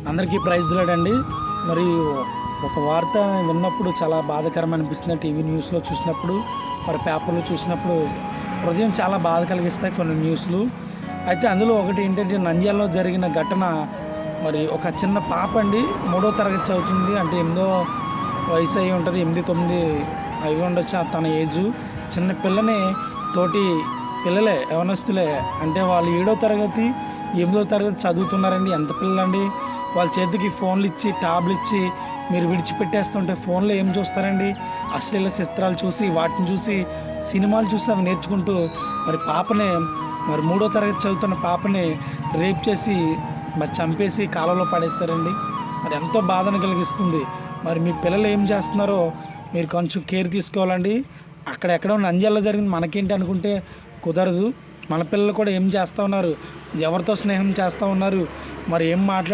అందరికీ ప్రైజ్ లాడండి. మరి ఒక వార్త విన్నప్పుడు చాలా బాధాకరం అనిపిస్తుంది. టీవీ న్యూస్లో చూసినప్పుడు, మరి పేపర్లో చూసినప్పుడు హృదయం చాలా బాధ కలిగిస్తాయి కొన్ని న్యూస్లు. అయితే అందులో ఒకటి ఏంటంటే, నంద్యాలలో జరిగిన ఘటన. మరి ఒక చిన్న పాప అండి, 3వ తరగతి చదువుతుంది. అంటే 8వ వయసు అయి ఉంటుంది, 8, 9 అయి ఉండొచ్చు తన ఏజు. చిన్న పిల్లని తోటి పిల్లలే, యవనస్తులే, అంటే వాళ్ళు 7వ తరగతి 8వ తరగతి చదువుతున్నారండి. ఎంత పిల్లలండి! వాళ్ళ చేతికి ఫోన్లు ఇచ్చి, ట్యాబ్లు ఇచ్చి మీరు విడిచిపెట్టేస్తుంటే ఫోన్లో ఏం చూస్తారండి? అశ్లీల చిత్రాలు చూసి, వాటిని చూసి, సినిమాలు చూసి అవి నేర్చుకుంటూ మరి పాపని, మరి 3వ తరగతి చదువుతున్న పాపని రేప్ చేసి మరి చంపేసి కాలంలో పడేస్తారండి. మరి ఎంతో బాధను కలిగిస్తుంది. మరి మీ పిల్లలు ఏం చేస్తున్నారో మీరు కొంచెం కేర్ తీసుకోవాలండి. అక్కడెక్కడో నంద్యాలలో జరిగింది మనకేంటి అనుకుంటే కుదరదు. మన పిల్లలు కూడా ఏం చేస్తూ ఉన్నారు, ఎవరితో స్నేహం చేస్తూ ఉన్నారు, మరి ఏం